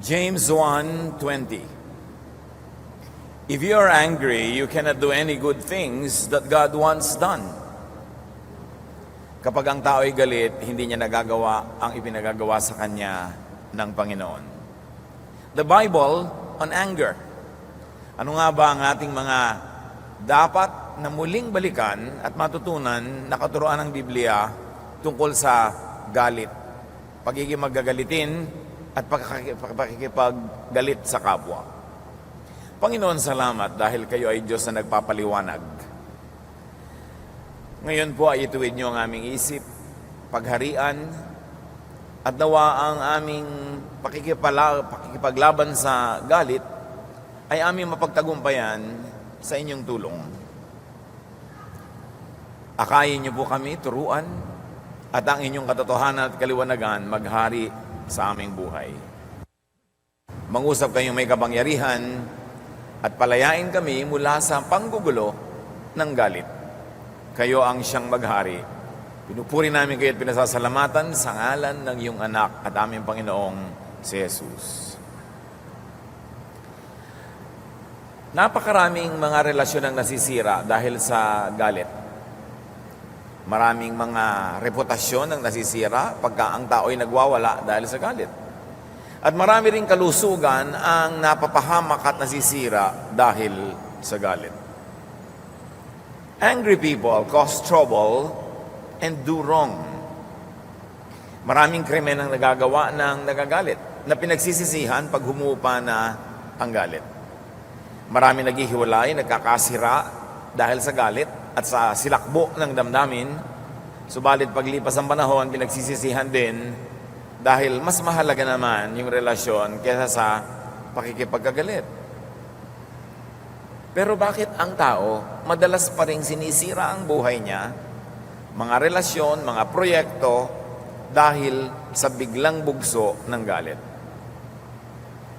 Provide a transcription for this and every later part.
James 1:20. If you are angry, you cannot do any good things that God wants done. Kapag ang tao ay galit, hindi niya nagagawa ang ipinagagawa sa kanya ng Panginoon. The Bible on anger. Ano nga ba ang ating mga dapat na muling balikan at matutunan na katuruan ng Biblia tungkol sa galit, pagiging magagalitin at pakikipaggalit sa kapwa? Panginoon, salamat dahil kayo ay Diyos na nagpapaliwanag. Ngayon po ay ituwid niyo ang aming isip, pagharian, at nawa ang aming pakikipaglaban sa galit ay aming mapagtagumpayan sa inyong tulong. Akayin niyo po kami, turuan, at ang inyong katotohanan at kaliwanagan maghari sa aming buhay. Mangusap kayong may kapangyarihan at palayain kami mula sa panggugulo ng galit. Kayo ang siyang maghari. Pinupuri namin kayo at pinasasalamatan sa ngalan ng iyong anak at aming Panginoong si Jesus. Napakaraming mga relasyon ang nasisira dahil sa galit. Maraming mga reputasyon ang nasisira pagka ang tao ay nagwawala dahil sa galit. At marami ring kalusugan ang napapahamak at nasisira dahil sa galit. Angry people cause trouble and do wrong. Maraming krimen ang nagagawa ng nagagalit na pinagsisisihan pag humupa na ang galit. Marami naghihiwalay, nagkakasira dahil sa galit at sa silakbo ng damdamin. Subalit paglipas ang panahon, pinagsisisihan din dahil mas mahalaga naman yung relasyon kaysa sa pakikipagkagalit. Pero bakit ang tao madalas pa rin sinisira ang buhay niya, mga relasyon, mga proyekto, dahil sa biglang bugso ng galit?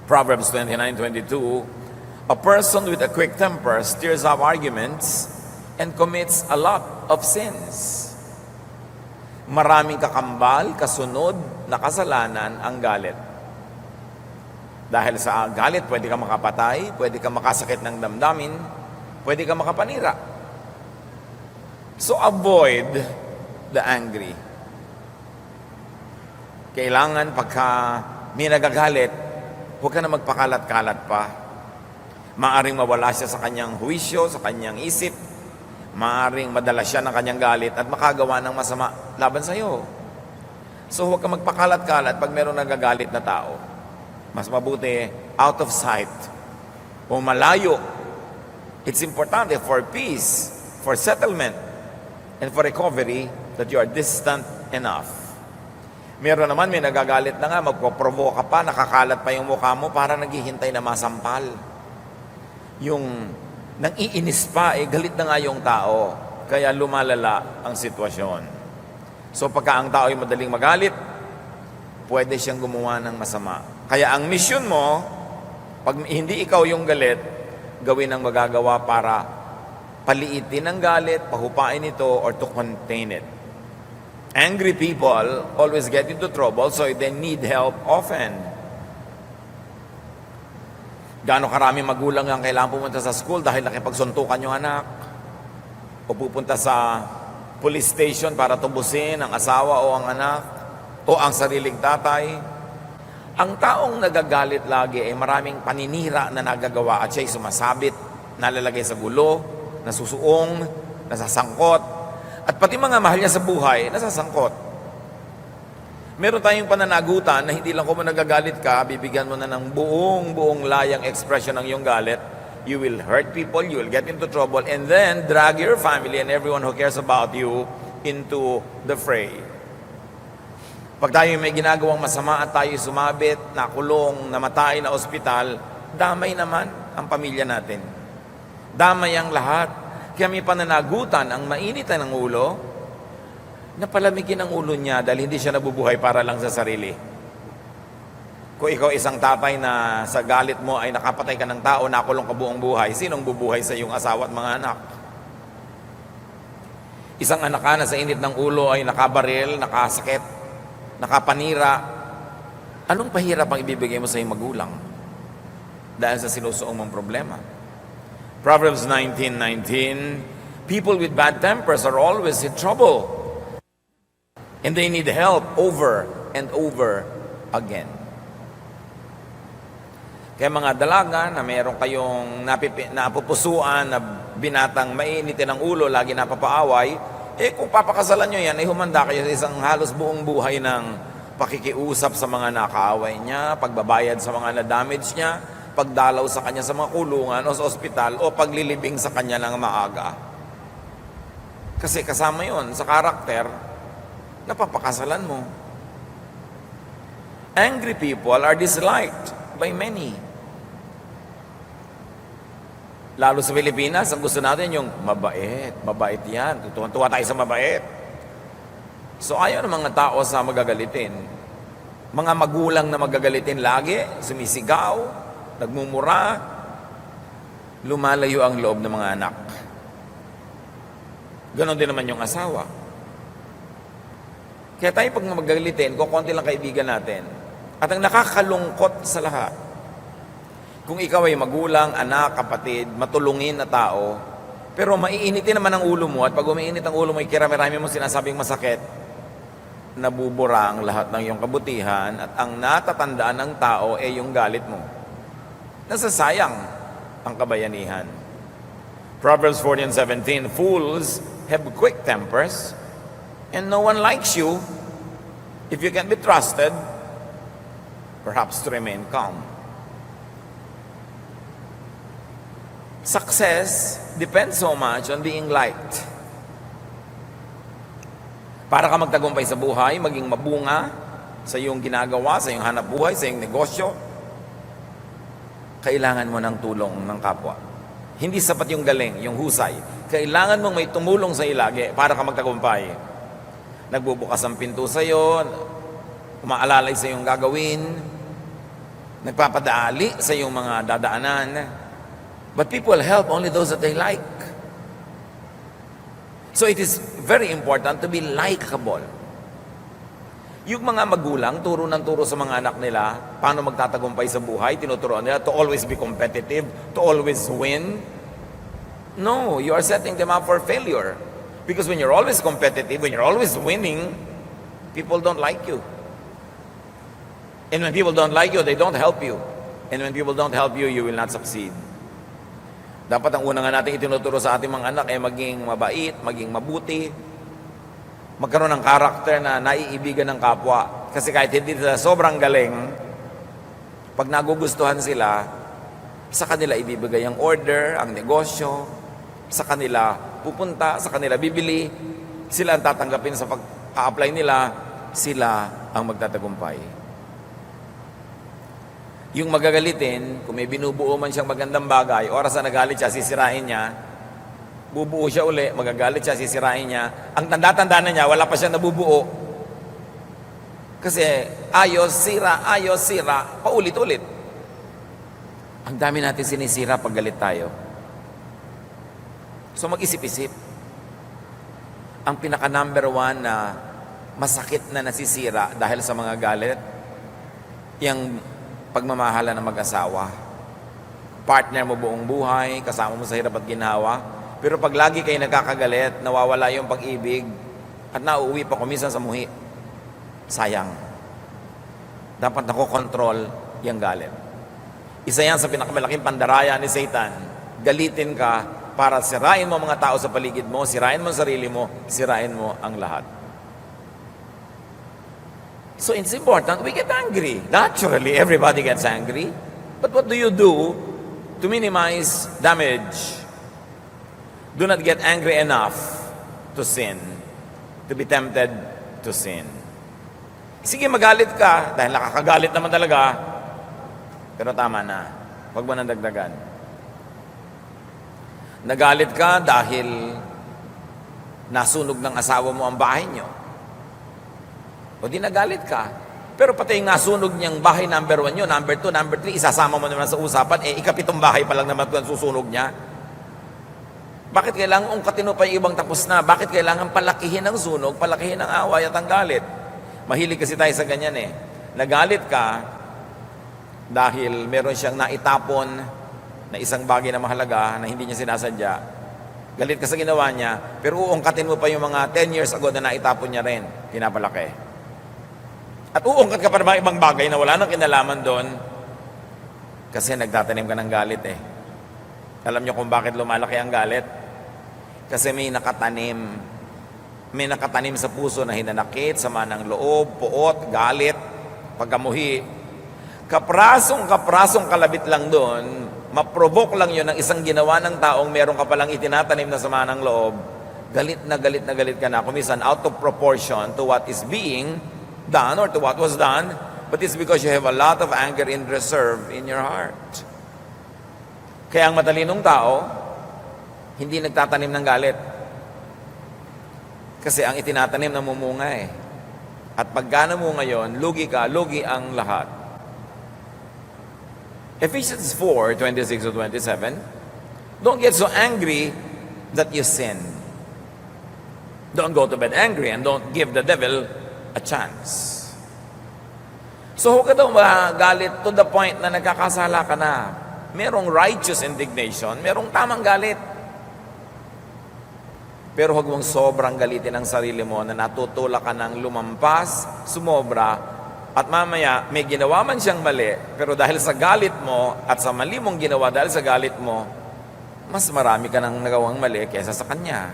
Proverbs 29:22, a person with a quick temper stirs up arguments and commits a lot of sins. Maraming kakambal, kasunod na kasalanan ang galit. Dahil sa galit, pwede ka makapatay, pwede ka makasakit ng damdamin, pwede ka makapanira. So avoid the angry. Kailangan pagka may nagagalit, huwag ka na magpakalat-kalat pa. Maaring mawala siya sa kanyang huwisyo, sa kanyang isip, maaring madala siya ng kanyang galit at makagawa ng masama laban sa iyo. So huwag ka magpakalat-kalat pag mayroong nagagalit na tao. Mas mabuti out of sight o malayo. It's importante for peace, for settlement, and for recovery that you are distant enough. Meron naman may nagagalit na nga, magpoprovoke ka pa, nakakalat pa yung mukha mo para naghihintay na masampal. Yung nang iinis pa, galit na nga yung tao. Kaya lumalala ang sitwasyon. So pagka ang tao ay madaling magalit, pwede siyang gumawa ng masama. Kaya ang mission mo, pag hindi ikaw yung galit, gawin ang magagawa para paliitin ang galit, pahupain ito, or to contain it. Angry people always get into trouble, so they need help often. Gaano karami magulang ang kailangan pumunta sa school dahil nakipagsuntukan yung anak, o pupunta sa police station para tubusin ang asawa o ang anak o ang sariling tatay. Ang taong nagagalit lagi ay maraming paninira na nagagawa at siya'y sumasabit, nalalagay sa gulo, nasusuong, nasasangkot, at pati mga mahal niya sa buhay, nasasangkot. Meron tayong pananagutan na hindi lang kung nagagalit ka, bibigyan mo na ng buong layang expression ng iyong galit. You will hurt people, you will get into trouble, and then drag your family and everyone who cares about you into the fray. Pag tayo may ginagawang masama at tayo sumabit, nakulong, namatay na ospital, damay naman ang pamilya natin. Damay ang lahat. Kaya may pananagutan ang mainitan ng ulo, na palamigin ang ulo niya dahil hindi siya nabubuhay para lang sa sarili. Kung ikaw isang tatay na sa galit mo ay nakapatay ka ng tao, nakulong ka buong buhay, sinong bubuhay sa iyong asawa at mga anak? Isang anak ka na sa init ng ulo ay nakabaril, nakasakit, nakapanira, Anong pahirap ang ibibigay mo sa iyong magulang dahil sa sinusuong mong problema? Proverbs 19:19, people with bad tempers are always in trouble, and they need help over and over again. Kaya mga dalaga na meron kayong napupusuan na binatang mainitin ang ulo, lagi napapaaway, kung papakasalan nyo yan, humanda kayo sa isang halos buong buhay ng pakikiusap sa mga nakaaway niya, pagbabayad sa mga na-damage niya, pagdalaw sa kanya sa mga kulungan o sa ospital, o paglilibing sa kanya ng maaga. Kasi kasama yon sa karakter na papakasalan mo. Angry people are disliked by many. Lalo sa Pilipinas, ang gusto natin yung mabait. Mabait yan. Tuwa tayo sa mabait. So ayaw ng mga tao sa magagalitin. Mga magulang na magagalitin lagi, sumisigaw, nagmumura, lumalayo ang loob ng mga anak. Ganon din naman yung asawa. Kaya tayo pag magagalitin, kukunti lang kaibigan natin. At ang nakakalungkot sa lahat, kung ikaw ay magulang, anak, kapatid, matulungin na tao, pero maiinitin naman ang ulo mo, at pag umiinit ang ulo mo, kirami-rami mo sinasabing masakit, nabubura ang lahat ng iyong kabutihan, at ang natatandaan ng tao ay yung galit mo. Nasasayang ang kabayanihan. Proverbs 14:17, fools have quick tempers, and no one likes you. If you can be trusted, perhaps to remain calm. Success depends so much on being liked. Para ka magtagumpay sa buhay, maging mabunga sa iyong ginagawa, sa iyong hanap buhay, sa iyong negosyo, kailangan mo ng tulong ng kapwa. Hindi sapat yung galing, yung husay. Kailangan mong may tumulong sa ilagi para ka magtagumpay. Nagbubukas ang pinto sa iyo, umaalalay sa iyong gagawin, nagpapadali sa iyong mga dadaanan. But people help only those that they like. So it is very important to be likable. Yung mga magulang, turo ng turo sa mga anak nila, paano magtatagumpay sa buhay, tinuturoan nila to always be competitive, to always win. No, you are setting them up for failure. Because when you're always competitive, when you're always winning, people don't like you. And when people don't like you, they don't help you. And when people don't help you, you will not succeed. Dapat ang una nga natin itinuturo sa ating mga anak ay maging mabait, maging mabuti, magkaroon ng karakter na naiibigan ng kapwa. Kasi kahit hindi sila sobrang galing, pag nagugustuhan sila, sa kanila ibibigay ang order, ang negosyo, sa kanila pupunta, sa kanila bibili, sila ang tatanggapin sa pag-a-apply nila, sila ang magtatagumpay. Yung magagalitin, kung may binubuo man siyang magandang bagay, oras na nagalit siya, sisirain niya, bubuo siya uli, magagalit siya, sisirain niya. Ang tanda-tanda na niya, wala pa siya nabubuo. Kasi ayos, sira, paulit-ulit. Ang dami natin sinisira pag galit tayo. So mag-isip-isip. Ang pinaka-number one na masakit na nasisira dahil sa mga galit, yung pagmamahala ng mag-asawa. Partner mo buong buhay, kasama mo sa hirap at ginawa. Pero pag lagi kayo nagkakagalit, nawawala yung pag-ibig at nauuwi pa kuminsan sa muhi. Sayang. Dapat nakokontrol yung galit. Isa yan sa pinakamalaking pandaraya ni Satan. Galitin ka para sirain mo mga tao sa paligid mo, sirain mo ang sarili mo, sirain mo ang lahat. So it's important we get angry. Naturally, everybody gets angry. But what do you do to minimize damage? Do not get angry enough to sin, to be tempted to sin. Sige, magalit ka, dahil nakakagalit naman talaga, pero tama na. Huwag mo nang dagdagan. Nagalit ka dahil nasunog ng asawa mo ang bahay niyo. O di nagalit ka. Pero pati yung nasunog niyang bahay number 1 yun, number 2, number 3, isasama mo naman sa usapan, ikapitong bahay pa lang naman kung susunog niya. Bakit kailangan ungkatin mo pa yung ibang tapos na? Bakit kailangan palakihin ang sunog, palakihin ang away at ang galit? Mahilig kasi tayo sa ganyan eh. nagalit ka dahil meron siyang naitapon na isang bagay na mahalaga na hindi niya sinasadya. Galit ka sa ginawa niya, pero uungkatin mo pa yung mga 10 years ago na naitapon niya rin, pinapalaki. At uungkat ka pa ng mga ibang bagay na wala nang kinalaman doon kasi nagtatanim ka ng galit eh. Alam niyo kung bakit lumalaki ang galit? Kasi may nakatanim sa puso na hinanakit, sama ng loob, puot, galit, pagkamuhi. Kaprasong kalabit lang doon, maprovoke lang yun ng isang ginawa ng taong meron ka palang itinatanim na sama ng loob. Galit na galit ka na. Kumisan out of proportion to what is being done or to what was done, but it's because you have a lot of anger in reserve in your heart. Kaya ang matalinong tao, hindi nagtatanim ng galit. Kasi ang itinatanim na mumunga eh. At pagka namunga yun, lugi ka, lugi ang lahat. Ephesians 4:26-27, don't get so angry that you sin. Don't go to bed angry and don't give the devil a chance. So huwag ka daw magalit to the point na nagkakasala ka na. Merong righteous indignation, merong tamang galit. Pero huwag mong sobrang galitin ang sarili mo na natutulak ka ng lumampas, sumobra, at mamaya may ginawa man siyang mali, pero dahil sa galit mo at sa mali mong ginawa dahil sa galit mo, mas marami ka nang nagawang mali kaysa sa kanya.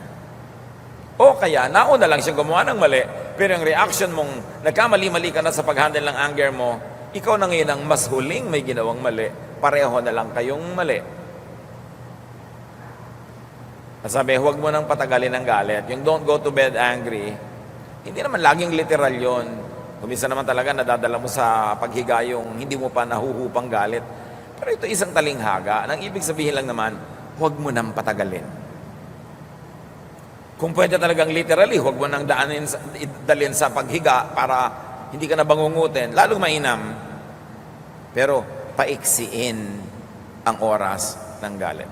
O kaya, nauna lang siyang gumawa ng mali, pero yung reaction mong nagkamali-mali ka na sa pag-handle ng anger mo, ikaw na ngayon ang mas huling may ginawang mali, pareho na lang kayong mali. Sabi, huwag mo nang patagalin ang galit. Yung don't go to bed angry, hindi naman laging literal yon. Kumisa naman talaga nadadala mo sa paghiga yung hindi mo pa nahuhupang galit. Pero ito isang talinghaga. Nang ibig sabihin lang naman, huwag mo nang patagalin. Kung pwede talagang literally, huwag mo nang dalhin sa paghiga para hindi ka na bangungutin, lalong mainam. Pero paiksiin ang oras ng galit.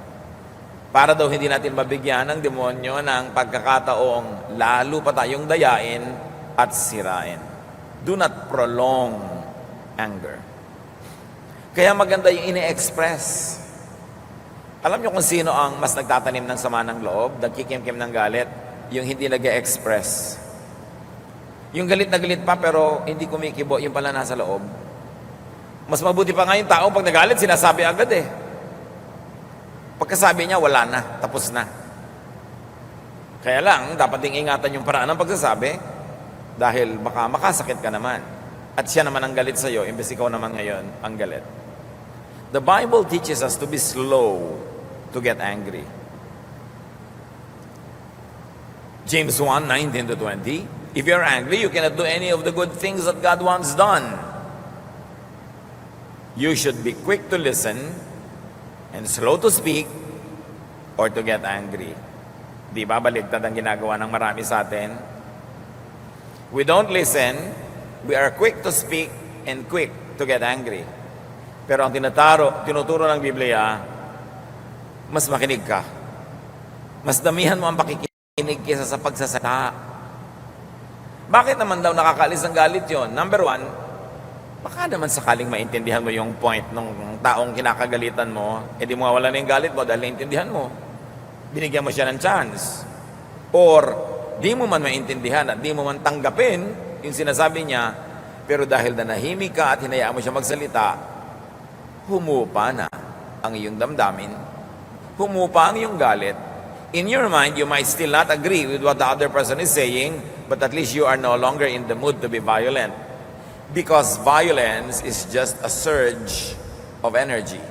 Para daw hindi natin mabigyan ng demonyo ng pagkakataong lalo pa tayong dayain at sirain. Do not prolong anger. Kaya maganda yung ini-express. Alam niyo kung sino ang mas nagtatanim ng sama ng loob, nagkikimkim ng galit, yung hindi nag-express. Yung galit na galit pa pero hindi kumikibo, yung pala nasa loob. Mas mabuti pa nga yung tao pag nagalit, sinasabi agad eh. Pagkasabi niya, wala na, tapos na. Kaya lang, dapat ding ingatan yung paraan ng pagsasabi dahil baka makasakit ka naman. At siya naman ang galit sa'yo, imbes ikaw naman ngayon ang galit. The Bible teaches us to be slow to get angry. James 1:19-20, if you're angry, you cannot do any of the good things that God wants done. You should be quick to listen and slow to speak or to get angry. Di ba baligtad ang ginagawa ng marami sa atin? We don't listen, we are quick to speak and quick to get angry. Pero ang tinuturo ng Biblia, mas makinig ka. Mas damihan mo ang pakikinig kaysa sa pagsasalita. Bakit naman daw nakakaalis ng galit yon? Number one, baka naman sakaling maintindihan mo yung point ng taong kinakagalitan mo, di mo mawala na yung galit mo dahil naintindihan mo. Binigyan mo siya ng chance. Or, di mo man maintindihan at di mo man tanggapin yung sinasabi niya, pero dahil nanahimik ka at hinayaan mo siya magsalita, humupa na ang iyong damdamin. Humupa ang iyong galit. In your mind, you might still not agree with what the other person is saying, but at least you are no longer in the mood to be violent. Because violence is just a surge of energy.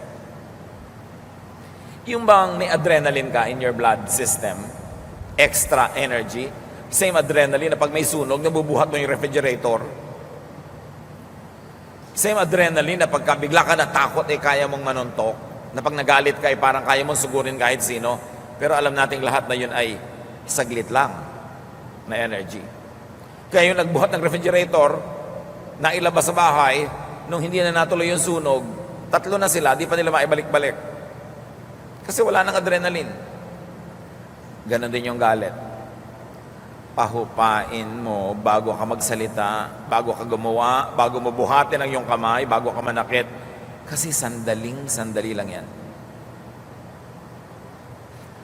Yung bang may adrenaline ka in your blood system, extra energy, same adrenaline na pag may sunog, nabubuhat mo yung refrigerator. Same adrenaline na pagka bigla ka natakot, kaya mong manuntok. Na pag nagalit ka, parang kaya mong sugurin kahit sino. Pero alam nating lahat na yun ay saglit lang na energy. Kaya yung nagbuhat ng refrigerator, nailabas sa bahay, nung hindi na natuloy yung sunog, 3 na sila, di pa nila maibalik-balik. Kasi wala nang adrenaline. Ganon din yung galit. pahupain mo bago ka magsalita, bago ka gumawa, bago mo buhatin ang iyong kamay, bago ka manakit. Kasi sandali lang yan.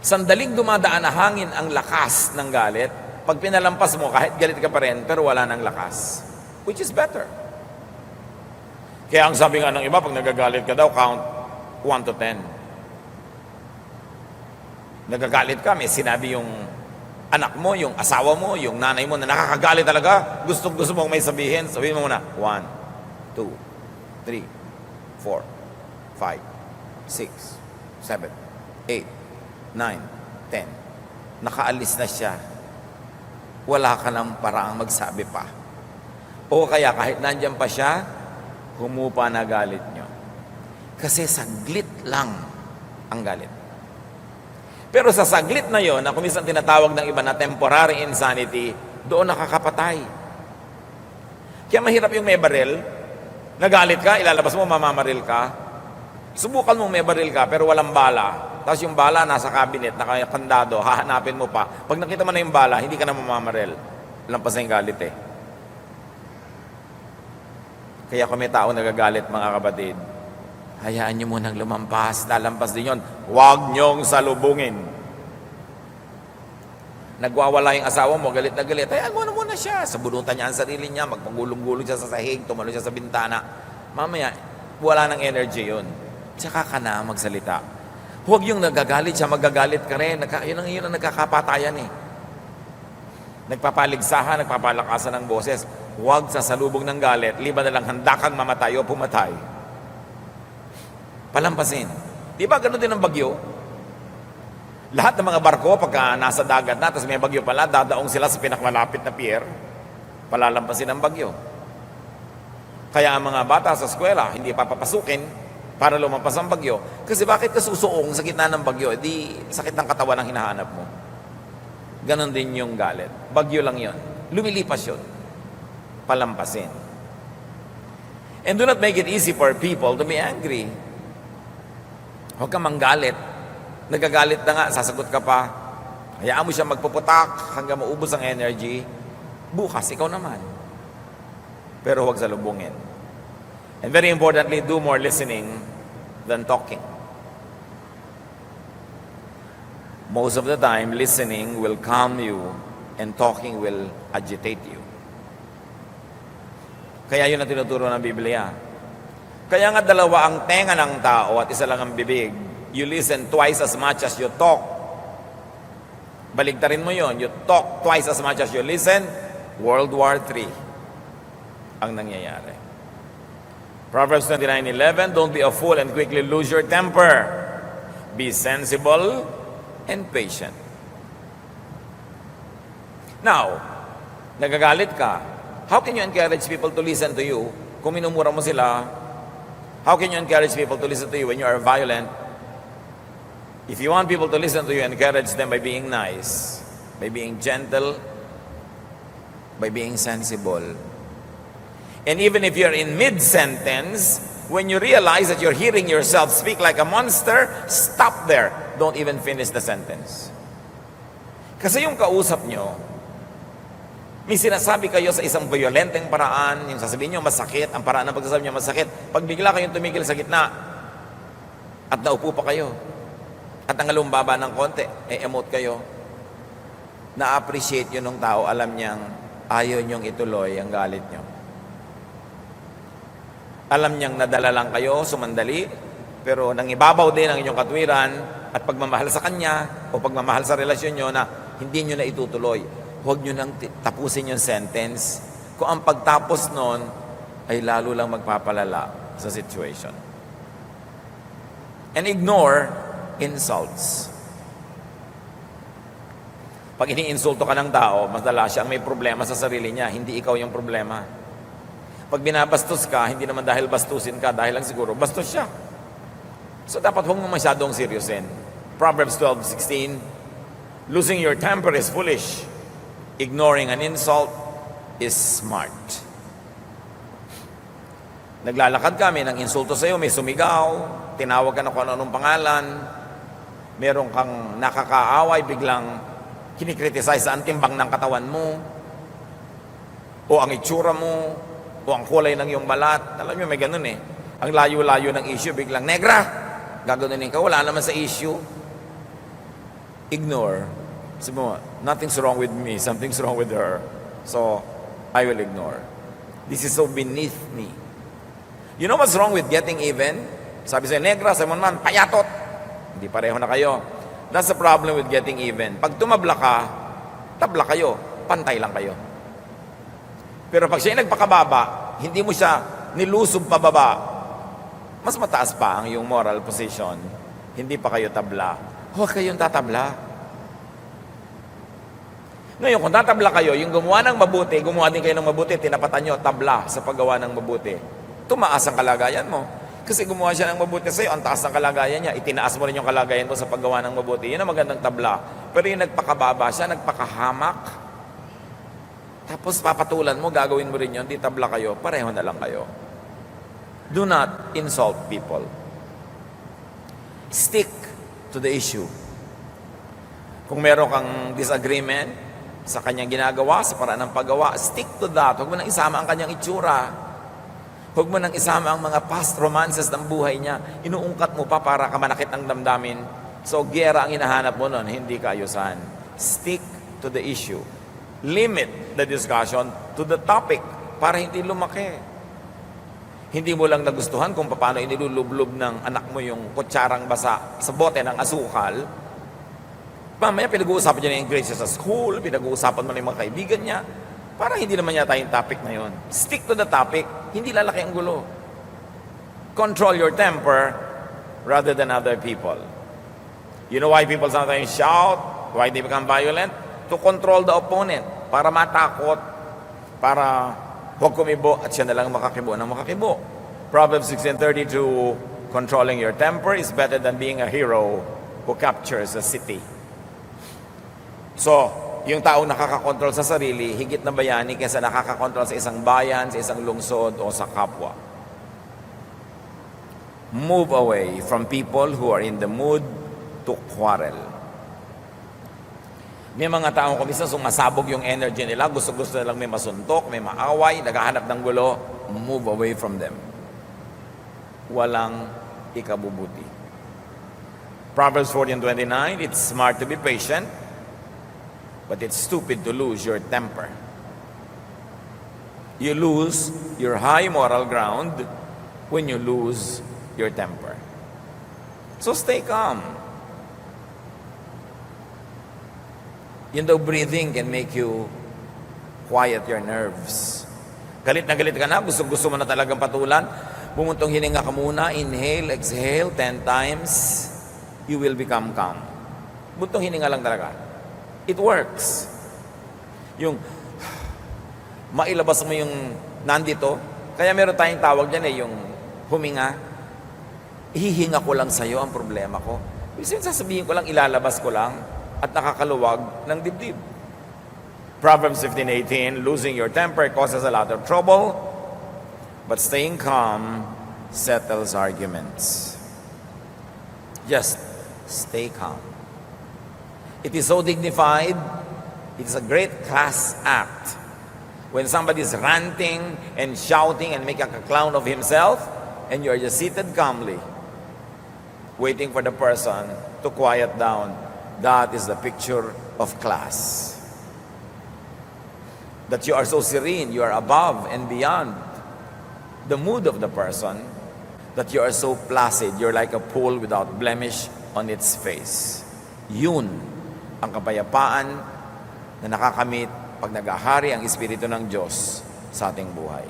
Sandaling dumadaan na hangin ang lakas ng galit. Pag pinalampas mo, kahit galit ka pa rin, pero wala nang lakas. Which is better. Kaya ang sabi nga ng iba, pag nagagalit ka daw, count 1 to 10. Nagagalit ka, may sinabi yung anak mo, yung asawa mo, yung nanay mo na nakakagalit talaga, gusto mong may sabihin, sabihin mo muna, 1, 2, 3, 4, 5, 6, 7, 8, 9, 10. Nakaalis na siya. Wala ka ng paraang magsabi pa. O kaya kahit nandyan pa siya, humupa na galit nyo. Kasi saglit lang ang galit. Pero sa saglit na yon, na kumisan tinatawag ng iba na temporary insanity, doon nakakapatay. Kaya mahirap yung may baril. Nagalit ka, ilalabas mo, mamamaril ka. Subukan mong may baril ka, pero walang bala. Tapos yung bala nasa cabinet, nakakandado, hahanapin mo pa. Pag nakita mo na yung bala, hindi ka na mamamaril. Lampas na yung galit eh. Kaya kung may tao nagagalit, mga kapatid, hayaan nyo munang lumampas, lalampas din yun. Huwag nyong salubungin. Nagwawala yung asawa mo, galit na galit, hayaan mo na muna siya. Sabunutan niya ang sarili niya, magpagulong-gulong siya sa sahig, tumalo siya sa bintana. Mamaya, wala ng energy yun. Tsaka ka na magsalita. Huwag yung nagagalit siya, magagalit ka rin. Yun ang nagkakapatayan eh. Nagpapaligsahan, nagpapalakasan ng boses. Huwag sa salubong ng galit, liban na lang handa kang mamatay o pumatay. Palampasin. Di ba ganoon din ang bagyo? Lahat ng mga barko, pagka nasa dagat na, tapos may bagyo pala, dadaong sila sa pinakamalapit na pier, palalampasin ang bagyo. Kaya ang mga bata sa eskwela, hindi papapasukin para lumampas ang bagyo. Kasi bakit ka susuong sa gitna ng bagyo? Di sakit ng katawan ang hinahanap mo. Ganon din yung galit. Bagyo lang yon. Lumilipas yun. Palampasin. And do not make it easy for people to be angry. Huwag kang manggalit. Nagagalit na nga, sasagot ka pa. Hayaan mo siya magpuputak hanggang maubos ang energy. Bukas, ikaw naman. Pero huwag salubungin. And very importantly, do more listening than talking. Most of the time, listening will calm you and talking will agitate you. Kaya yun ang tinuturo ng Biblia. Kaya nga dalawa ang tenga ng tao at isa lang ang bibig. You listen twice as much as you talk. Baligtarin mo yun. You talk twice as much as you listen. World War III ang nangyayari. Proverbs 29:11, don't be a fool and quickly lose your temper. Be sensible and patient. Now, nagagalit ka. How can you encourage people to listen to you kung minumura mo sila? How can you encourage people to listen to you when you are violent? If you want people to listen to you, encourage them by being nice, by being gentle, by being sensible. And even if you're in mid-sentence, when you realize that you're hearing yourself speak like a monster, stop there. Don't even finish the sentence. Kasi yung kausap nyo, may sinasabi kayo sa isang violenteng paraan, yung sasabihin nyo masakit, ang paraan ng pagsasabi nyo masakit. Pag bigla kayong tumigil sa gitna, at naupo pa kayo, at ang alumbaba ng konti, emote kayo, na-appreciate yun ng tao, alam niyang ayaw nyong ituloy ang galit nyo. Alam niyang nadala lang kayo, sumandali, pero nangibabaw din ang inyong katwiran at pagmamahal sa kanya o pagmamahal sa relasyon nyo na hindi nyo na itutuloy. Huwag nyo nang tapusin yung sentence. Kung ang pagtapos nun ay lalo lang magpapalala sa situation. And ignore insults. Pag iniinsulto ka ng tao, madala siya ang may problema sa sarili niya, hindi ikaw yung problema. Pag binabastos ka, hindi naman dahil bastusin ka, dahil lang siguro bastos siya. So dapat huwag mo masyadong seryosin. Proverbs 12:16, losing your temper is foolish. Ignoring an insult is smart. Naglalakad kami ng insulto sa iyo, may sumigaw, tinawag ka na kung anong pangalan, meron kang nakakaaway, biglang kinikriticize sa timbang ng katawan mo, o ang itsura mo, o ang kulay ng iyong balat. Alam niyo, may ganun eh. Ang layo-layo ng issue, biglang, negra! Gaganunin ka, wala naman sa issue. Ignore. Sabi mo, nothing's wrong with me, something's wrong with her. So, I will ignore. This is so beneath me. You know what's wrong with getting even? Sabi sa'yo, negra, sabi mo naman, payatot. Hindi pareho na kayo. That's the problem with getting even. Pag tumabla ka, tabla kayo. Pantay lang kayo. Pero pag siya nagpakababa, hindi mo siya nilusob pababa, mas mataas pa ang iyong moral position. Hindi pa kayo tabla. Huwag kayong tatabla. Ngayon, kung tatabla kayo, yung gumawa ng mabuti, gumawa din kayo ng mabuti, tinapatan nyo, tabla sa paggawa ng mabuti. Tumaas ang kalagayan mo. Kasi gumawa siya ng mabuti sa'yo, ang taas ng kalagayan niya, itinaas mo rin yung kalagayan mo sa paggawa ng mabuti. Yun ang magandang tabla. Pero yung nagpakababa siya, nagpakahamak, tapos papatulan mo, gagawin mo rin yun, di tabla kayo, pareho na lang kayo. Do not insult people. Stick to the issue. Kung meron kang disagreement sa kanyang ginagawa, sa paraan ng paggawa, stick to that. Huwag mo nang isama ang kanyang itsura. Huwag mo nang isama ang mga past romances ng buhay niya. Inuungkat mo pa para ka manakit ng damdamin. So, giyera ang hinahanap mo nun, hindi kaayusan. Stick to the issue. Limit the discussion to the topic para hindi lumaki. Hindi mo lang nagustuhan kung paano inilulublob ng anak mo yung kutsarang basa sa bote ng asukal. Mamaya pinag-uusapan niya na yung grades sa school, pinag-uusapan mo na yung mga kaibigan niya. Para hindi naman yata yung topic na yun. Stick to the topic, hindi lalaki ang gulo. Control your temper rather than other people. You know why people sometimes shout? Why they become violent? To control the opponent. Para matakot, para huwag kumibo at siya na lang makakibo ng makakibo. Proverbs 16:32, controlling your temper is better than being a hero who captures a city. So, yung taong nakakakontrol sa sarili, higit na bayani kaysa nakakakontrol sa isang bayan, sa isang lungsod, o sa kapwa. Move away from people who are in the mood to quarrel. May mga taong kuminsan sumasabog yung energy nila, gusto-gusto nilang may masuntok, may maaway, naghahanap ng gulo. Move away from them. Walang ikabubuti. Proverbs 14:29, it's smart to be patient, but it's stupid to lose your temper. You lose your high moral ground when you lose your temper. So stay calm. Yun daw, breathing can make you quiet your nerves. Galit na galit ka na, gusto mo na talagang patulan, bumuntong hininga ka muna, inhale, exhale, 10 times, you will become calm. Buntong hininga lang talaga. It works. Yung mailabas mo yung nandito, kaya meron tayong tawag dyan yung huminga. Ihihinga ko lang sa'yo ang problema ko. Kasi sasabihin ko lang, ilalabas ko lang, at nakakaluwag ng dibdib. Proverbs 15:18, losing your temper causes a lot of trouble, but staying calm settles arguments. Just stay calm. It is so dignified. It is a great class act. When somebody is ranting and shouting and making a clown of himself, and you are just seated calmly, waiting for the person to quiet down. That is the picture of class. That you are so serene, you are above and beyond the mood of the person, that you are so placid, you're like a pool without blemish on its face. Yun ang kapayapaan na nakakamit pag nagahari ang Espiritu ng Diyos sa ating buhay.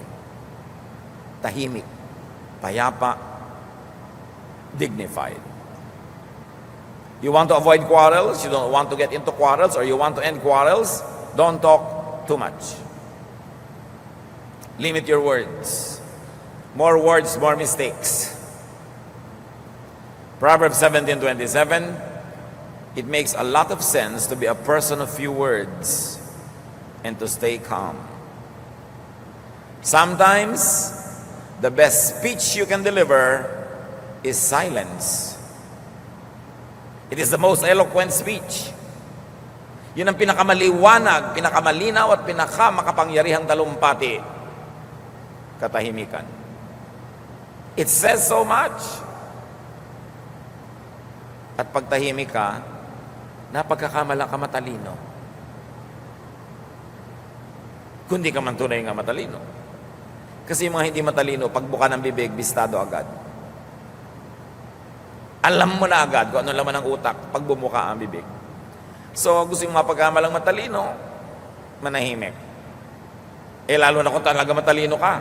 Tahimik, payapa, dignified. You want to avoid quarrels, you don't want to get into quarrels, or you want to end quarrels, don't talk too much. Limit your words. More words, more mistakes. Proverbs 17:27, it makes a lot of sense to be a person of few words and to stay calm. Sometimes, the best speech you can deliver is silence. It is the most eloquent speech. Yun ang pinakamaliwanag, pinakamalinaw at pinakamakapangyarihang talumpati. Katahimikan. It says so much. At pag tahimik ka, napagkakamala ka matalino. Kundi ka man tunay nga matalino. Kasi yung mga hindi matalino, pagbuka ng bibig, bistado agad. Alam mo na agad kung ano laman ng utak pag bumuka ang bibig. So, gusto yung mapagkamalang matalino, manahimik. Lalo na kung talaga matalino ka.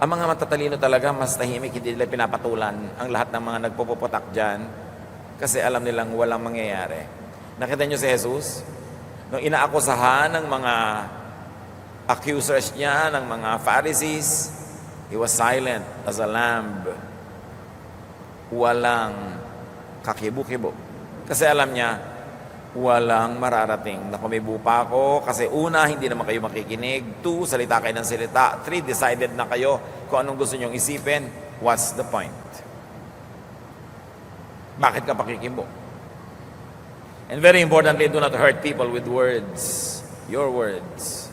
Ang mga matatalino talaga, mas tahimik, hindi nila pinapatulan ang lahat ng mga nagpupuputak dyan kasi alam nilang walang mangyayari. Nakita niyo si Jesus? Nung inaakusahan ng mga accusers niya, ng mga Pharisees, he was silent as a lamb. Walang kakibo-kibo. Kasi alam niya, walang mararating na kumibo pa ako kasi una, hindi naman kayo makikinig. 2, salita kayo ng salita. 3, decided na kayo kung anong gusto nyong isipin. What's the point? Bakit ka pakikimbo? And very importantly, do not hurt people with words. Your words.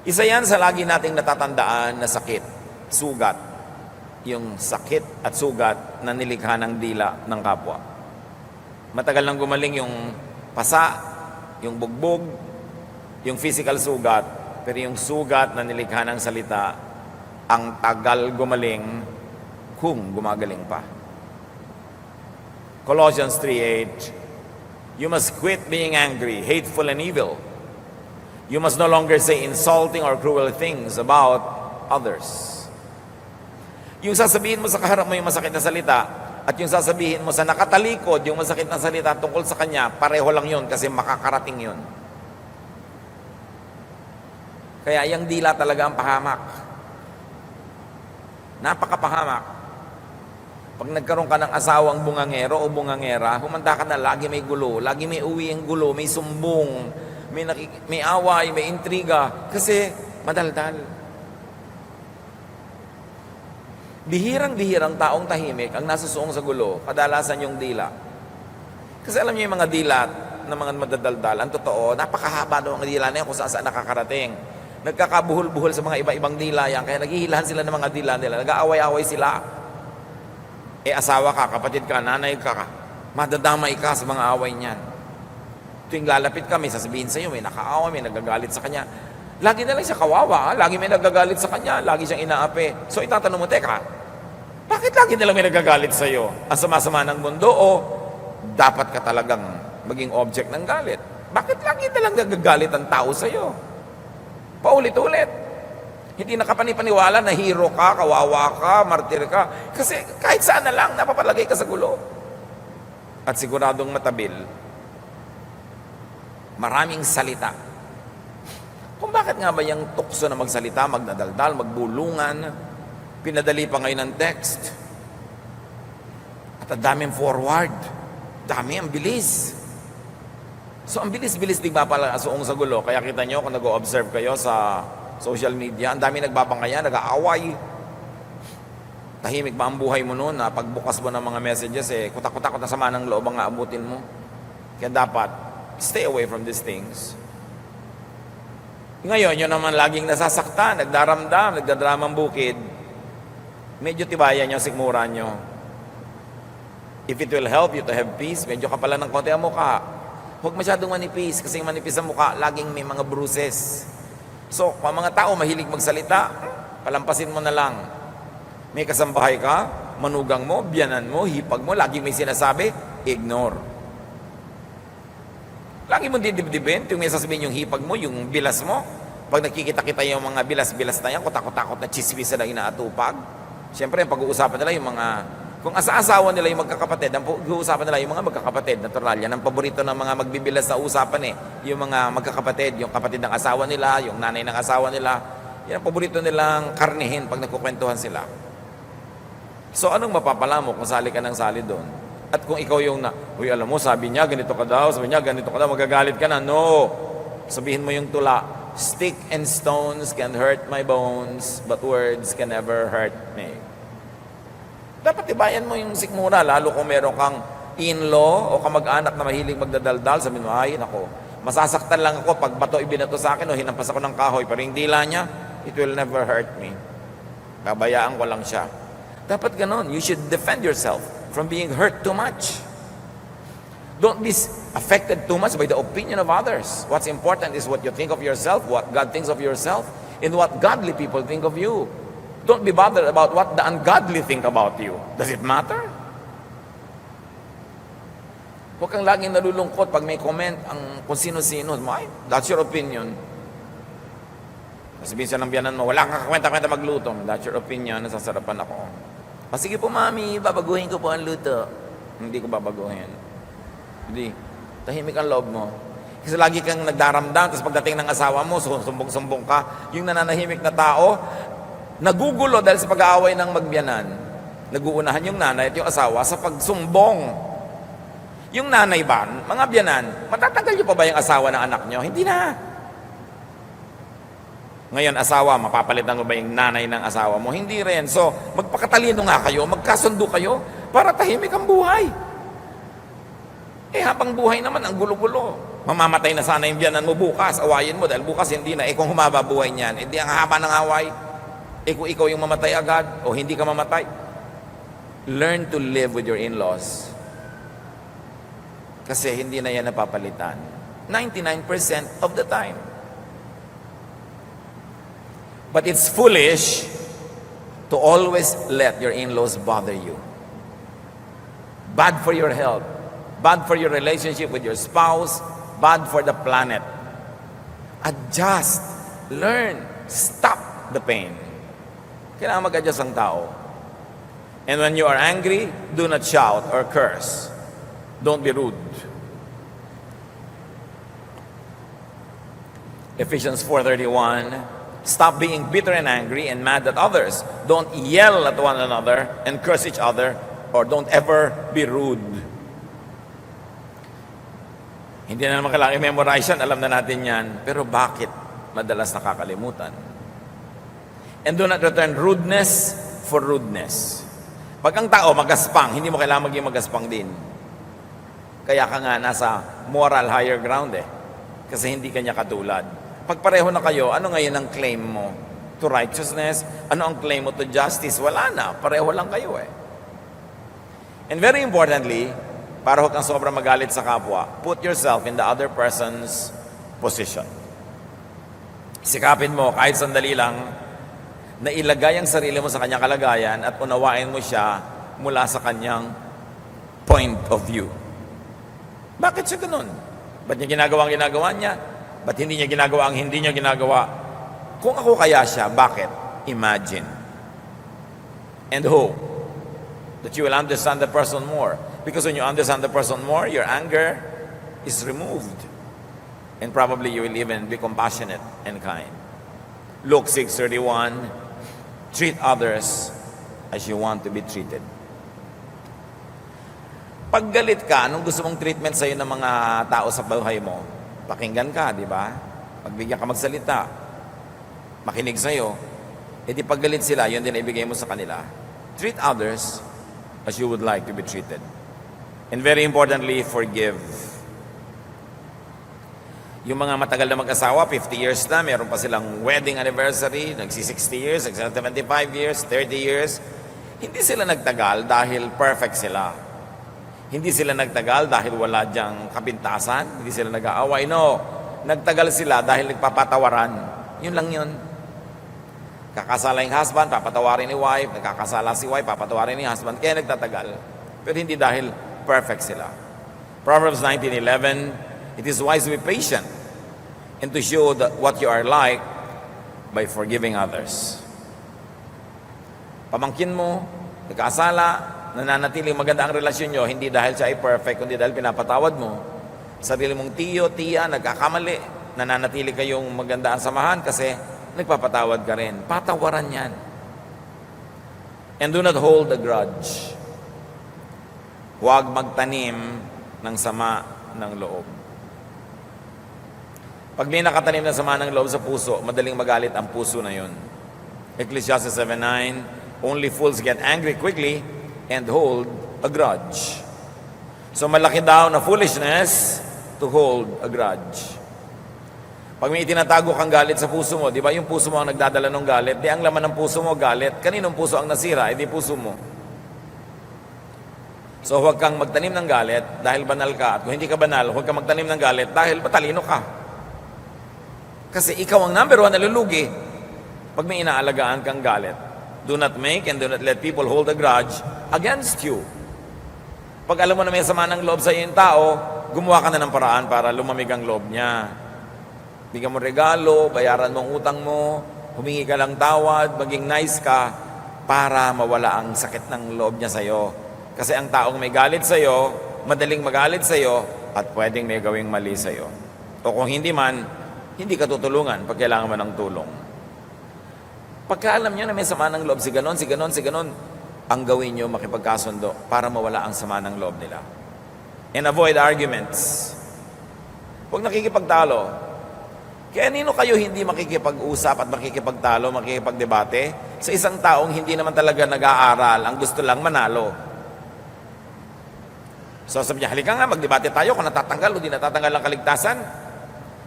Isa yan sa lagi nating natatandaan na sakit, sugat. Yung sakit at sugat na nilikha ng dila ng kapwa. Matagal nang gumaling yung pasa, yung bugbog, yung physical sugat, pero yung sugat na nilikha ng salita, ang tagal gumaling kung gumagaling pa. Colossians 3:8, you must quit being angry, hateful, and evil. You must no longer say insulting or cruel things about others. Yung sasabihin mo sa kaharap mo yung masakit na salita at yung sasabihin mo sa nakatalikod yung masakit na salita tungkol sa kanya, pareho lang yun kasi makakarating yun. Kaya yung dila talaga ang pahamak. Napakapahamak. Pag nagkaroon ka ng asawang bungangero o bungangera, humanda ka na, lagi may gulo, lagi may uwi ang gulo, may sumbong, may away, may intriga, kasi madaldal. Bihirang-bihirang taong tahimik ang nasusuong sa gulo, kadalasan yung dila. Kasi alam niyo yung mga dilat na mga madadaldal, ang totoo, napakahaba daw ang dila na yan kung saan nakakarating. Nagkakabuhol-buhol sa mga iba-ibang dila yan, kaya naghihilahan sila ng mga dila nila, nag-aaway-away sila. Asawa ka, kapatid ka, nanay ka, madadamay ka sa mga away niyan. Tuwing lalapit ka, may sasabihin sa iyo, may nakaaway, may nagagalit sa kanya. Lagi na lang siya kawawa, lagi may nagagalit sa kanya, lagi siyang inaapi. So itatanong mo, teka, bakit lagi na lang may nagagalit sa iyo? Ang sama-sama ng mundo o dapat ka talagang maging object ng galit? Bakit lagi na lang nagagalit ang tao sa iyo? Paulit-ulit. Hindi nakapanipaniwala na hero ka, kawawa ka, martir ka. Kasi kahit saan na lang, napapalagay ka sa gulo. At siguradong matabil, maraming salita. Kung bakit nga ba yung tukso na magsalita, magdadaldal, magbulungan, pinadali pa ngayon ng text. At ang daming forward. Dami, ang bilis. So ang bilis-bilis di ba pala suong sa gulo? Kaya kita nyo kung nag-o-observe kayo sa social media, ang dami nagbabangaya, nag-aaway. Tahimik ba ang buhay mo noon na pagbukas mo ng mga messages, kutak-kutakot na sama ng loob ang aabutin mo. Kaya dapat, stay away from these things. Ngayon, yun naman laging nasasaktan, nagdaramdam, nagdadramang bukid. Medyo tibayan nyo, sikmuran nyo. If it will help you to have peace, medyo kapala ng konti ang mukha. Huwag masyadong manipis, kasi manipis ang mukha, laging may mga bruises. So, kung mga tao mahilig magsalita, palampasin mo na lang. May kasambahay ka, manugang mo, biyanan mo, hipag mo, laging may sinasabi, ignore. Lagi mo didibdibin, yung may sasabihin yung hipag mo, yung bilas mo. Pag nakikita-kita yung mga bilas-bilas na yan, kutakot-takot na chismis na inaatupag. Siyempre, yung pag-uusapan nila yung mga, kung asa-asawa nila yung magkakapatid, ang pag-uusapan nila yung mga magkakapatid, natural yan. Ang paborito ng mga magbibilas sa usapan yung mga magkakapatid, yung kapatid ng asawa nila, yung nanay ng asawa nila. Yan ang paborito nilang karnihin pag nagkukwentuhan sila. So, anong mapapala mo kung sali ka ng sali doon? At kung ikaw yung uy, alam mo, sabi niya, ganito ka daw, magagalit ka na. No! Sabihin mo yung tula, stick and stones can hurt my bones, but words can never hurt me. Dapat ibayan mo yung sikmura, lalo kung meron kang in-law o kamag-anak na mahilig magdadaldal, sabihin mo, ay, nako, masasaktan lang ako pag bato ibinato sa akin o hinampas ako ng kahoy, pero yung dila niya, it will never hurt me. Babayaan ko lang siya. Dapat ganon. You should defend yourself from being hurt too much. Don't be affected too much by the opinion of others. What's important is what you think of yourself, what God thinks of yourself, and what godly people think of you. Don't be bothered about what the ungodly think about you. Does it matter? Huwag kang laging nalulungkot pag may comment ang kung sino-sino. Ay, that's your opinion. Sabihin siya ng biyanan mo, wala kang kakwenta-kwenta magluto. That's your opinion, nasasarapan ako. O sige po, mami, babaguhin ko po ang luto. Hindi ko babaguhin. Hindi. Tahimik ang loob mo. Kasi lagi kang nagdaramdam, tapos pagdating ng asawa mo, sumbong-sumbong ka. Yung nananahimik na tao, nagugulo dahil sa pag-aaway ng magbiyanan. Naguunahan yung nanay at yung asawa sa pagsumbong. Yung nanay ba, mga biyanan, matatagal niyo pa ba yung asawa ng anak niyo? Hindi na. Ngayon, asawa, mapapalitan mo ba yung nanay ng asawa mo? Hindi rin. So, magpakatalino nga kayo, magkasundo kayo, para tahimik ang buhay. Habang buhay naman, ang gulo-gulo. Mamamatay na sana yung biyanan mo bukas, awayin mo, dahil bukas hindi na. Kung humaba buhay niyan, hindi ang haba ng away. Kung ikaw yung mamatay agad, o hindi ka mamatay. Learn to live with your in-laws. Kasi hindi na yan napapalitan. 99% of the time. But it's foolish to always let your in-laws bother you. Bad for your health. Bad for your relationship with your spouse. Bad for the planet. Adjust. Learn. Stop the pain. Kailangan mag-adjust ang tao. And when you are angry, do not shout or curse. Don't be rude. Ephesians 4:31. Stop being bitter and angry and mad at others. Don't yell at one another and curse each other, or don't ever be rude. Hindi na naman kailangan i-memorize yan, alam na natin yan. Pero bakit madalas nakakalimutan? And do not return rudeness for rudeness. Pag ang tao magaspang, hindi mo kailangan maging magaspang din. Kaya ka nga nasa moral higher ground Kasi hindi kanya katulad. Pag pareho na kayo, ano ngayon ang claim mo to righteousness? Ano ang claim mo to justice? Wala na. Pareho lang kayo And very importantly, para huwag kang sobrang magalit sa kapwa, put yourself in the other person's position. Sikapin mo, kahit sandali lang, na ilagay ang sarili mo sa kanyang kalagayan at unawain mo siya mula sa kanyang point of view. Bakit siya ganun? Ba't niya ginagawa ang ginagawa niya? Ba't hindi niya ginagawa ang hindi niya ginagawa? Kung ako kaya siya, bakit? Imagine. And hope that you will understand the person more. Because when you understand the person more, your anger is removed. And probably you will even be compassionate and kind. Luke 6:31, treat others as you want to be treated. Pag galit ka, anong gusto mong treatment sa'yo ng mga tao sa buhay mo? Pakinggan ka, di ba? Pagbigyan ka magsalita, makinig sa'yo, di paggalit sila, yun din ibigay mo sa kanila. Treat others as you would like to be treated. And very importantly, forgive. Yung mga matagal na mag-asawa, 50 years na, meron pa silang wedding anniversary, nagsi-60 years, nagsi-75 years, 30 years. Hindi sila nagtagal dahil perfect sila. Hindi sila nagtagal dahil wala diyang kapintasan. Hindi sila nag-aaway. No, nagtagal sila dahil nagpapatawaran. Yun lang yun. Kakasala yung husband, papatawarin ni wife. Nagkakasala si wife, papatawarin ni husband. Kaya nagtatagal. Pero hindi dahil perfect sila. Proverbs 19:11, it is wise to be patient and to show what you are like by forgiving others. Pamangkin mo, nagkasala, nananatiling maganda ang relasyon nyo, hindi dahil siya ay perfect, kundi dahil pinapatawad mo. Sarili mong tiyo, tiya, nagkakamali, nananatili kayong maganda ang samahan kasi nagpapatawad ka rin. Patawaran yan. And do not hold a grudge. Huwag magtanim ng sama ng loob. Pag may nakatanim ng sama ng loob sa puso, madaling magalit ang puso na yun. Ecclesiastes 7:9, only fools get angry quickly and hold a grudge. So malaki daw na foolishness to hold a grudge. Pag may itinatago kang galit sa puso mo, di ba yung puso mo ang nagdadala ng galit, di ang laman ng puso mo galit, kaninong puso ang nasira, di puso mo. So huwag kang magtanim ng galit dahil banal ka. At kung hindi ka banal, huwag kang magtanim ng galit dahil matalino ka. Kasi ikaw ang number one na lulugi pag may inaalagaan kang galit. Do not make and do not let people hold a grudge against you. Pag alam mo na may sama ng loob sa iyong tao, gumawa ka na ng paraan para lumamig ang loob niya. Bigyan mo regalo, bayaran mo ang utang mo, humingi ka lang tawad, maging nice ka para mawala ang sakit ng loob niya sa'yo. Kasi ang taong may galit sa'yo, madaling magalit sa'yo, at pwedeng may gawing mali sa'yo. O kung hindi man, hindi ka tutulungan pag kailangan mo ng tulong. Pagka alam nyo na may sama ng loob, si ganon, ang gawin nyo makipagkasundo para mawala ang sama ng loob nila. And avoid arguments. Huwag nakikipagtalo. Kaya nino kayo hindi makikipag-usap at makikipagtalo, makikipagdebate sa isang taong hindi naman talaga nag-aaral, ang gusto lang manalo. So sabi niya, halika nga, magdebate tayo kung natatanggal o di natatanggal ang kaligtasan.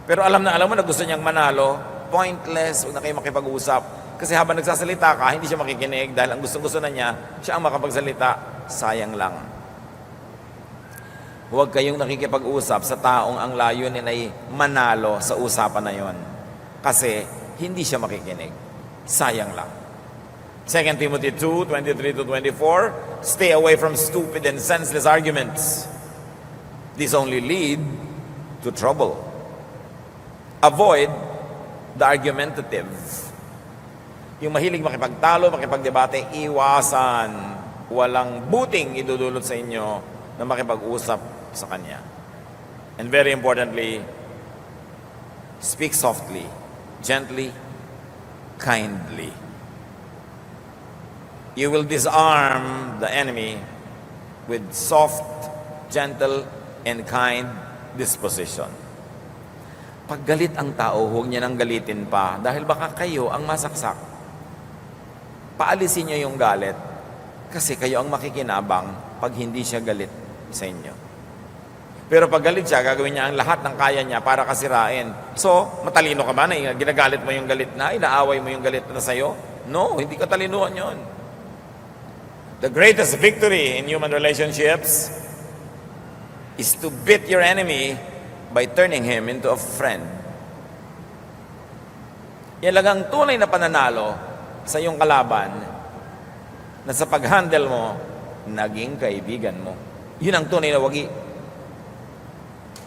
Pero alam mo na gusto niyang manalo, pointless, huwag na kayo makipag-usap. Kasi habang nagsasalita ka, hindi siya makikinig dahil ang gusto na niya, siya ang makapagsalita, sayang lang. Huwag kayong nakikipag-usap sa taong ang layunin ay manalo sa usapan na yon. Kasi hindi siya makikinig. Sayang lang. 2 Timothy 2:23-24, stay away from stupid and senseless arguments. These only lead to trouble. Avoid the argumentative. Yung mahilig makipagtalo, makipagdebate, iwasan. Walang buting idudulot sa inyo na makipag-usap sa kanya. And very importantly, speak softly, gently, kindly. You will disarm the enemy with soft, gentle, and kind disposition. Pag galit ang tao, huwag niya nang galitin pa dahil baka kayo ang masaksak. Paalisin niyo yung galit kasi kayo ang makikinabang pag hindi siya galit sa inyo. Pero pag galit siya, gagawin niya ang lahat ng kaya niya para kasirain. So, matalino ka ba na ginagalit mo yung galit na, inaaway mo yung galit na sa'yo? No, hindi ka talinuhan yun. The greatest victory in human relationships is to beat your enemy by turning him into a friend. Yan lang ang tunay na pananalo sa iyong kalaban na sa pag-handle mo, naging kaibigan mo. Yun ang tunay na wagi.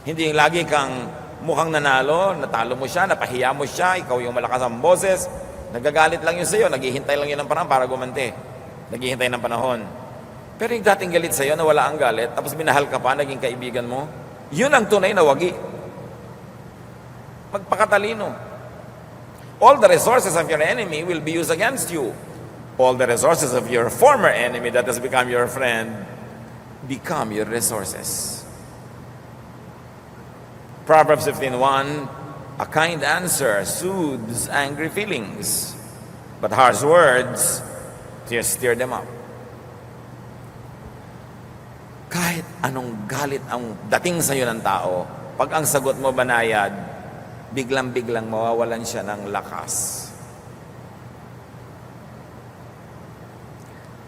Hindi yung lagi kang mukhang nanalo, natalo mo siya, napahiya mo siya, ikaw yung malakas ang boses, nagagalit lang yun sa'yo, naghihintay lang yun ng parang para gumante. Naghihintay ng panahon. Pero yung dating galit sa'yo, na wala ang galit, tapos minahal ka pa, naging kaibigan mo, yun ang tunay na wagi. Magpakatalino. All the resources of your enemy will be used against you. All the resources of your former enemy that has become your friend become your resources. Proverbs 15:1, a kind answer soothes angry feelings, but harsh words just stir them up. Kahit anong galit ang dating sa iyo ng tao, pag ang sagot mo banayad, biglang-biglang mawawalan siya ng lakas.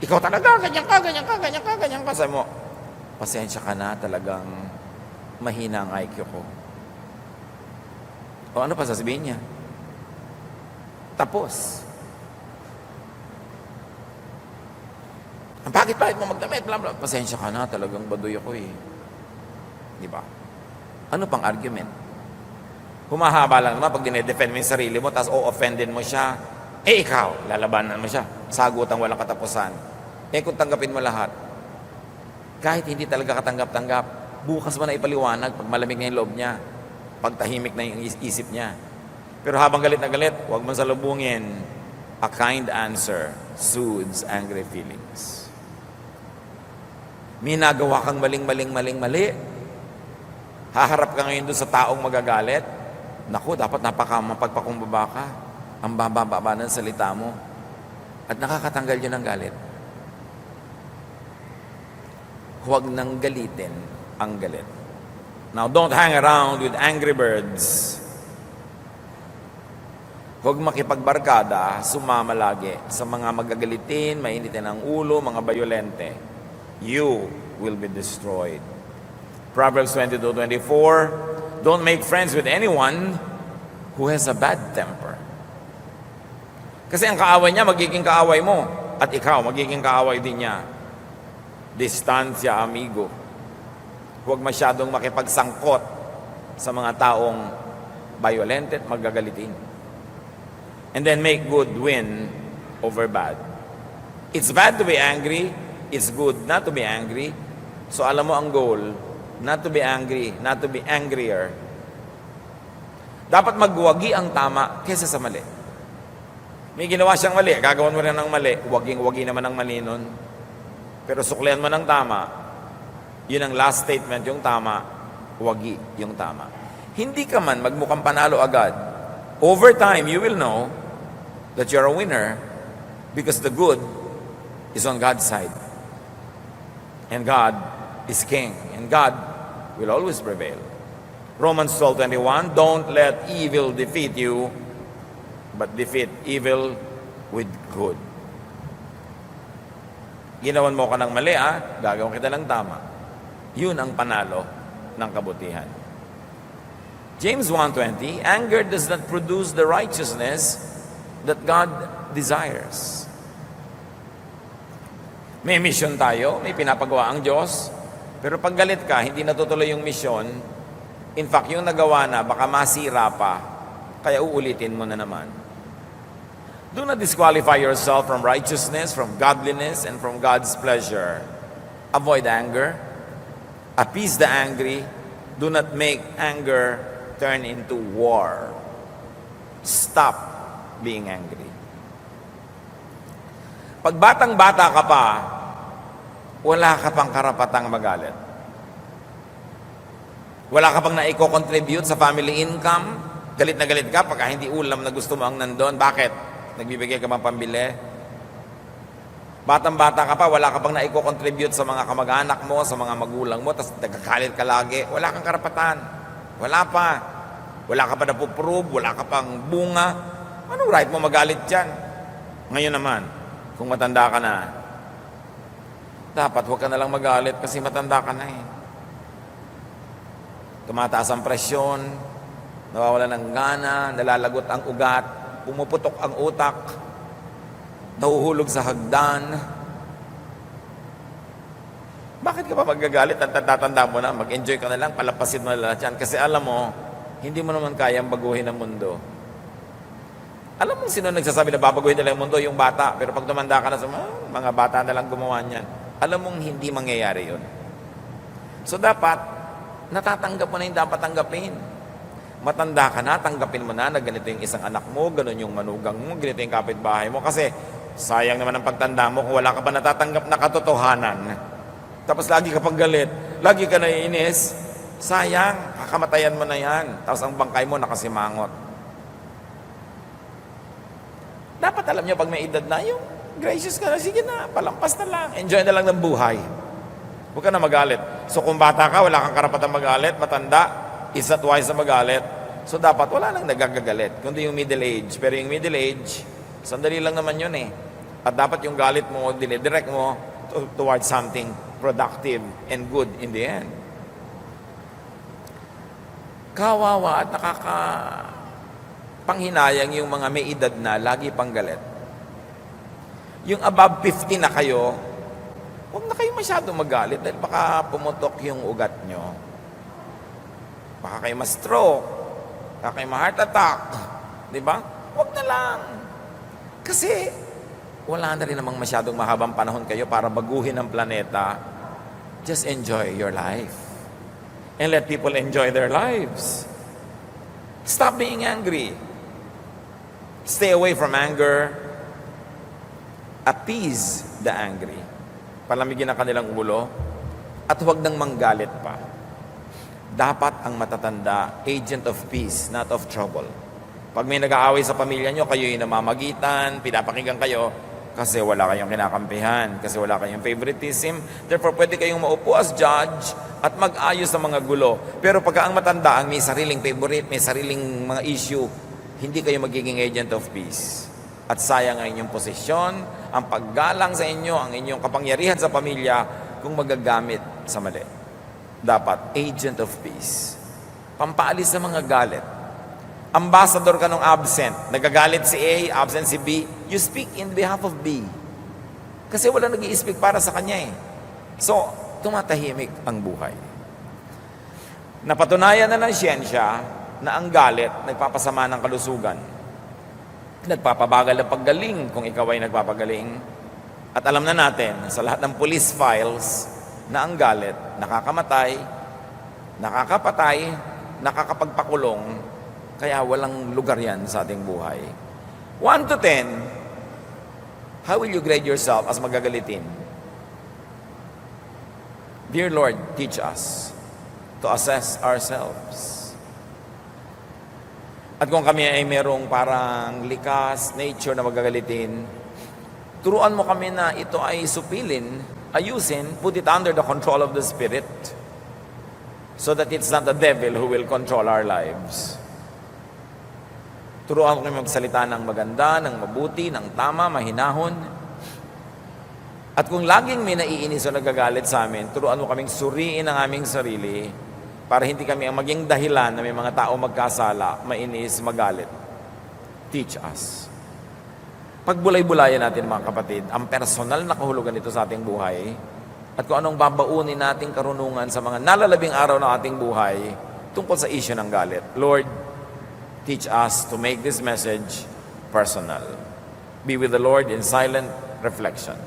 Ikaw talaga, ganyan ka. Sabi mo, pasensya ka na, talagang mahina ang IQ ko. O ano pa sasabihin niya? Tapos. Ang bakit mo magdamit? Blah, blah. Pasensya ka na, talagang baduy ako eh. Di ba? Ano pang argument? Humahaba lang naman pag dinedefend mo yung sarili mo, tapos o-offendin mo siya. Eh ikaw, lalabanan mo siya. Sagutang walang katapusan. Eh kung tanggapin mo lahat, kahit hindi talaga katanggap-tanggap, bukas mo na ipaliwanag pag malamig na yung loob niya, pag tahimik na yung isip niya. Pero habang galit na galit, huwag mo salubungin. A kind answer soothes angry feelings. May nagawa kang mali. Haharap ka ngayon doon sa taong magagalit. Naku, dapat mapagpakumbaba ka. Ang baba ng salita mo. At nakakatanggal yun ng galit. Huwag nang galitin ang galit. Now, don't hang around with angry birds. Huwag makipagbarkada, sumama lagi sa mga magagalitin, mainitin ang ulo, mga bayolente. You will be destroyed. Proverbs 22:24, don't make friends with anyone who has a bad temper. Kasi ang kaaway niya, magiging kaaway mo. At ikaw, magiging kaaway din niya. Distansya, amigo. Huwag masyadong makipagsangkot sa mga taong violent at magagalitin. And then make good win over bad. It's bad to be angry. It's good not to be angry. So alam mo ang goal, not to be angry, not to be angrier. Dapat magwagi ang tama kaysa sa mali. May ginawa siyang mali, gagawin mo rin ng mali, waging-wagi naman ang mali nun. Pero suklian mo ng tama, yun ang last statement, yung tama, wagi yung tama. Hindi ka man magmukhang panalo agad. Over time, you will know that you're a winner because the good is on God's side. And God is King. And God will always prevail. Romans 12:21, don't let evil defeat you, but defeat evil with good. Ginawan mo ka ng mali, gagawin kita ng tama. Yun ang panalo ng kabutihan. James 1:20, anger does not produce the righteousness that God desires. May mission tayo, may pinapagawa ang Diyos, pero pag galit ka, hindi natutuloy yung mission. In fact, yung nagawa na, baka masira pa, kaya uulitin mo na naman. Do not disqualify yourself from righteousness, from godliness, and from God's pleasure. Avoid anger. Appease the angry. Do not make anger turn into war. Stop being angry. Pag batang-bata ka pa, wala ka pang karapatang magalit. Wala ka pang naiko-contribute sa family income. Galit na galit ka pagka hindi ulam na gusto mo ang nandun. Bakit? Nagbibigay ka bang pambili? Batang-bata ka pa, wala ka pang naiko-contribute sa mga kamag-anak mo, sa mga magulang mo, tapos nagkakalit ka lagi. Wala kang karapatan. Wala pa. Wala ka pa napuprove, wala ka pang bunga. Anong right mo magalit dyan? Ngayon naman, kung matanda ka na, dapat huwag ka na lang magalit kasi matanda ka na eh. Tumataas ang presyon, nawawala ng gana, nalalagot ang ugat, pumuputok ang utak, nahuhulog sa hagdan. Bakit ka pa magagalit at tatanda mo na, mag-enjoy ka na lang, palapasin mo na lang yan. Kasi alam mo, hindi mo naman kayang baguhin ang mundo. Alam mo sino nagsasabi na babaguhin nila yung mundo? Yung bata. Pero pag tumanda ka na sa mga bata na lang gumawa niyan, alam mong hindi mangyayari yun. So dapat, natatanggap mo na yung dapat tanggapin. Matanda ka na, tanggapin mo na ganito yung isang anak mo, ganun yung manugang mo, ganito yung kapitbahay mo. Kasi sayang naman ang pagtanda mo kung wala ka pa natatanggap na katotohanan. Tapos lagi ka pang galit, lagi ka naiinis, sayang, kakamatayan mo na yan. Tapos ang bangkay mo nakasimangot. Dapat alam nyo, pag may edad na, yung gracious ka na, sige na, palampas na lang. Enjoy na lang ng buhay. Huwag ka na magalit. So kung bata ka, wala kang karapatang magalit. Matanda, isa twice na magalit. So dapat wala nang nagagagalit. Kundi yung middle age. Pero yung middle age, sandali lang naman yun eh. At dapat yung galit mo, dinidirect mo towards something productive and good in the end. Kawawa at panghinayang yung mga may edad na, lagi pang galit. Yung above 50 na kayo, huwag na kayo masyadong magalit dahil baka pumutok yung ugat nyo. Baka kayo ma-stroke, baka kayo ma-heart attack. Di ba? Huwag na lang. Kasi wala na rin namang masyadong mahabang panahon kayo para baguhin ang planeta. Just enjoy your life. And let people enjoy their lives. Stop being angry. Stay away from anger. Appease the angry. Palamigin ang kanilang ulo. At huwag nang manggalit pa. Dapat ang matatanda, agent of peace, not of trouble. Pag may nag-aaway sa pamilya nyo, kayo'y namamagitan, pinapakinggan kayo, Kasi wala kayong kinakampihan, kasi wala kayong favoritism. Therefore, pwede kayong maupo as judge at mag-ayos sa mga gulo. Pero pagka ang matanda, ang may sariling favorite, may sariling mga issue, hindi kayo magiging agent of peace. At sayang ang inyong posisyon, ang paggalang sa inyo, ang inyong kapangyarihan sa pamilya, kung magagamit sa mali. Dapat agent of peace. Pampaalis sa mga galit. Ambassador ka nung absent. Nagagalit si A, absent si B. You speak in behalf of B. Kasi wala nag-i-speak para sa kanya eh. So, tumatahimik ang buhay. Napatunayan na ng siyensya na ang galit nagpapasama ng kalusugan. Nagpapabagal ang paggaling kung ikaw ay nagpapagaling. At alam na natin sa lahat ng police files na ang galit nakakamatay, nakakapatay, nakakapagpakulong. Kaya walang lugar yan sa ating buhay. 1 to 10, how will you grade yourself as magagalitin? Dear Lord, teach us to assess ourselves. At kung kami ay merong parang likas, nature na magagalitin, turuan mo kami na ito ay supilin, ayusin, put it under the control of the Spirit so that it's not the devil who will control our lives. Turuan ko kami magsalita ng maganda, ng mabuti, ng tama, mahinahon. At kung laging may naiinis o nagagalit sa amin, turuan mo kaming suriin ang aming sarili para hindi kami ang maging dahilan na may mga tao magkasala, mainis, magalit. Teach us. Pagbulay-bulayan natin mga kapatid, ang personal na kahulugan nito sa ating buhay at kung anong babaunin nating karunungan sa mga nalalabing araw ng ating buhay tungkol sa issue ng galit. Lord, teach us to make this message personal. Be with the Lord in silent reflection.